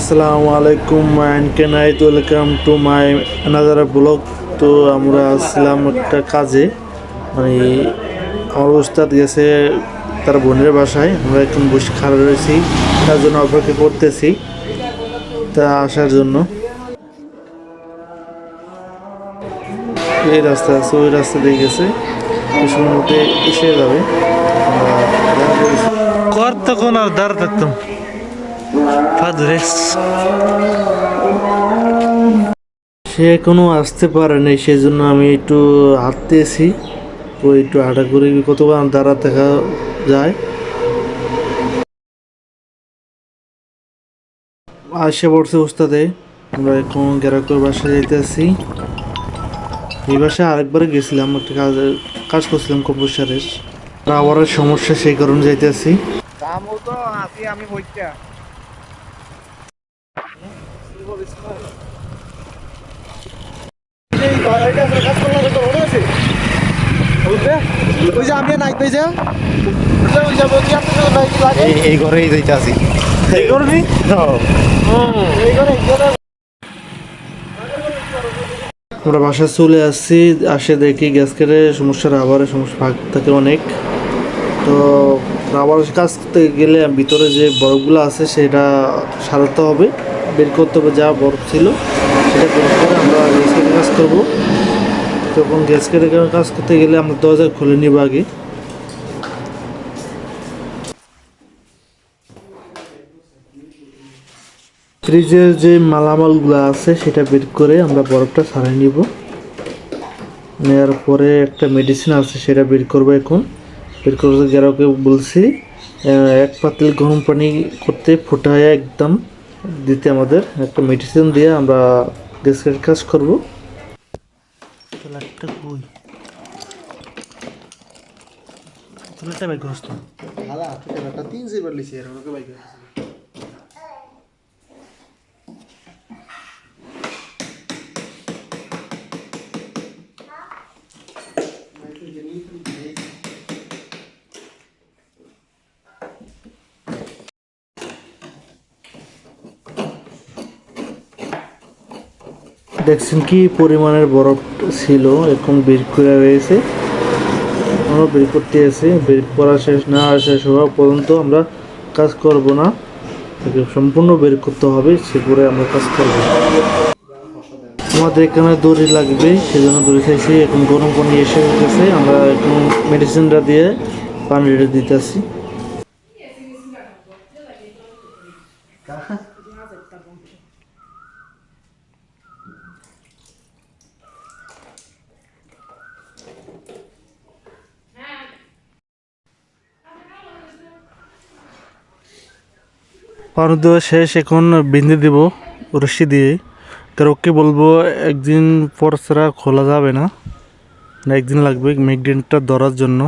আসসালামু আলাইকুম and can I welcome to my another blog. তো আমরা আসছিলাম একটা কাজে, মানে আমার উস্তাদ গেছে তার বোনের বাসায়। আমরা এখন বসে খাড়া রয়েছি, তার জন্য অপেক্ষা করতেছি তা আসার জন্য। এই রাস্তা আছে, ওই রাস্তা দিয়ে গেছে, কিছুর মধ্যে এসে যাবে। কর তখন আর দাঁড়া থাকতাম সে এখনো আসতে পারে নাই, সেজন্য আমি একটু হাঁটতেছি। তো একটু হাঁটা করে কতক্ষণ দাঁড়া থাকা যায়। আসে পড়ছে ওস্তাদে, আমরা এখন গ্যারাকের বাসায় যাইতেছি। এই বাসায় আরেকবার গেছিলাম, একটা কাজ করছিলাম কম্পিউটারের, আবার সমস্যা, সেই কারণে যাইতেছি। এই ঘরেই যাইতে আছি। এই করবি আমরা বাসায় চলে আসছি, আসে দেখি গ্যাস কেটে সমস্যা, রাবারের সমস্যা ভাগ থাকে অনেক। তো রাবারের কাজ করতে গেলে ভিতরে যে বরফগুলো আছে সেটা সারাতে হবে, বের করতে হবে, যা বরফ ছিল সেটা বের করে আমরা গ্যাস কেটে কাজ করবো। তখন গ্যাস কেটে কাজ করতে গেলে আমরা দরজা খুলে নিব আগে। ফ্রিজের যে মালামালগুলো আছে সেটা বের করে আমরা বরফটা ছাড়াই নিব। নেওয়ার পরে একটা মেডিসিন আছে সেটা বের করবো। এখন বের করতে গ্যারাকে বলছি এক পাতিল গরম পানি করতে ফুটায় একদম দিতে, আমাদের একটা মেডিসিন দিয়ে আমরা গ্যাসের কাজ করবো। দেখছেন কি পরিমাণের বরফ ছিল, এখন বের করে রয়েছে, এখনও বের করতে আছে। বের করা শেষ না শেষ হওয়া পর্যন্ত আমরা কাজ করব না, সম্পূর্ণ বের করতে হবে, সে করে আমরা কাজ করব। আমাদের এখানে দড়ি লাগবে, সেজন্য দড়ি চাইছি। এখন গরম পানি এসে গেছে, আমরা এখন মেডিসিনটা দিয়ে পানিটা দিতেছি। পানি দেওয়া শেষ, এখন বিঁধে দেব রশি দিয়ে। কারোকে বলবো একদিন পর ছাড়া খোলা যাবে না, একদিন লাগবে ম্যাগনেটটা ধরার জন্য।